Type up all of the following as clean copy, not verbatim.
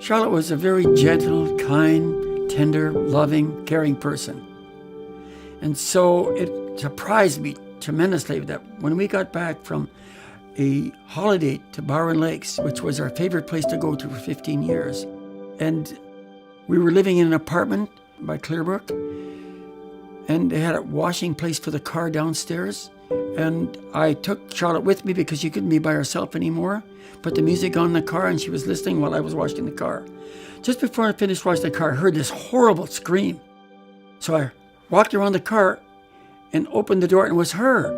Charlotte was a very gentle, kind, tender, loving, caring person. And so it surprised me tremendously that when we got back from a holiday to Barwon Lakes, which was our favorite place to go to for 15 years, and we were living in an apartment by Clearbrook, and they had a washing place for the car downstairs. And I took Charlotte with me because she couldn't be by herself anymore. Put the music on in the car, and she was listening while I was washing the car. Just before I finished washing the car, I heard this horrible scream. So I walked around the car and opened the door, and it was her.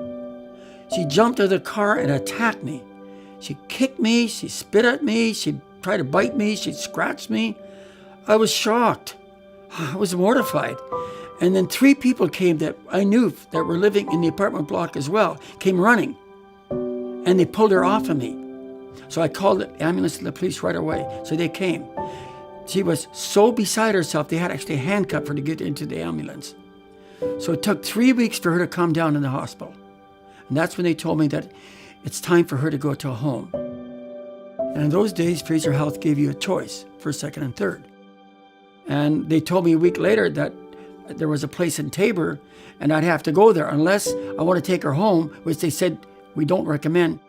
She jumped out of the car and attacked me. She kicked me, she spit at me, she tried to bite me, she scratched me. I was shocked. I was mortified. And then 3 people came that I knew that were living in the apartment block as well, came running, and they pulled her off of me. So I called the ambulance and the police right away. So they came. She was so beside herself, they had actually handcuffed her to get into the ambulance. So it took 3 weeks for her to calm down in the hospital. And that's when they told me that it's time for her to go to a home. And in those days, Fraser Health gave you a choice, first, second, and third. And they told me a week later that there was a place in Taber, and I'd have to go there unless I want to take her home, which they said we don't recommend.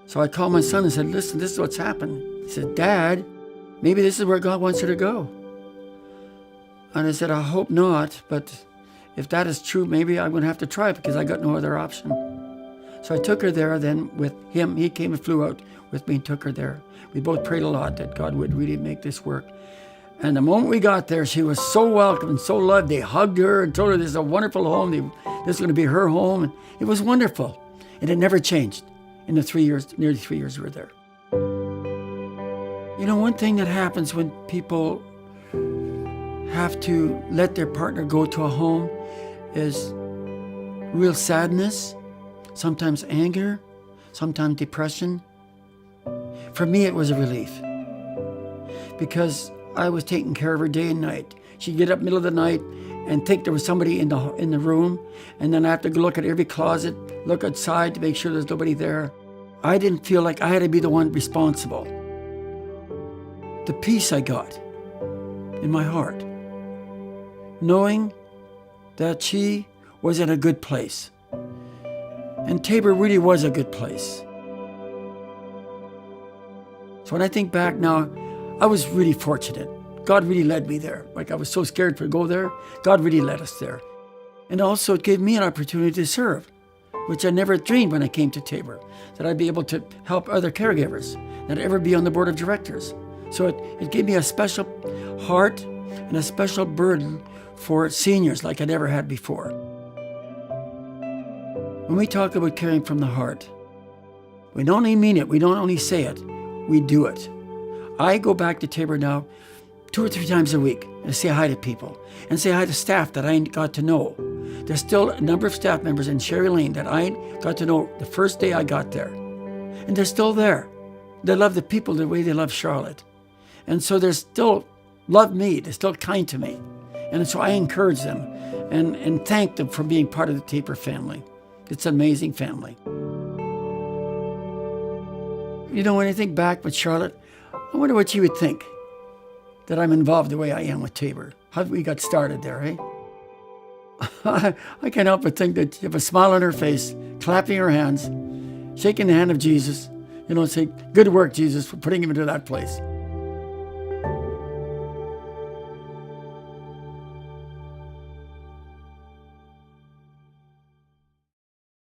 So I called my son and said, listen, this is what's happened. He said, Dad, maybe this is where God wants her to go. And I said, I hope not, but if that is true, maybe I'm going to have to try it because I got no other option. So I took her there then with him. He came and flew out with me and took her there. We both prayed a lot that God would really make this work. And the moment we got there, she was so welcome and so loved. They hugged her and told her this is a wonderful home. This is going to be her home. And it was wonderful. And it never changed in the 3 years, nearly 3 years we were there. You know, one thing that happens when people have to let their partner go to a home is real sadness, sometimes anger, sometimes depression. For me, it was a relief because I was taking care of her day and night. She'd get up middle of the night and think there was somebody in the room, and then I have to go look at every closet, look outside to make sure there's nobody there. I didn't feel like I had to be the one responsible. The peace I got in my heart, knowing that she was in a good place. And Taber really was a good place. So when I think back now, I was really fortunate. God really led me there. Like I was so scared to go there. God really led us there. And also it gave me an opportunity to serve, which I never dreamed when I came to Taber, that I'd be able to help other caregivers, that I'd ever be on the board of directors. So it gave me a special heart and a special burden for seniors like I never had before. When we talk about caring from the heart, we don't only mean it, we don't only say it, we do it. I go back to Taber now 2 or 3 times a week and say hi to people and say hi to staff that I got to know. There's still a number of staff members in Sherry Lane that I got to know the first day I got there. And they're still there. They love the people the way they love Charlotte. And so they're still love me. They're still kind to me. And so I encourage them and thank them for being part of the Taber family. It's an amazing family. You know, when I think back with Charlotte, I wonder what she would think that I'm involved the way I am with Taber. How we got started there, eh? I can't help but think that you have a smile on her face, clapping her hands, shaking the hand of Jesus, you know, say, good work, Jesus, for putting him into that place.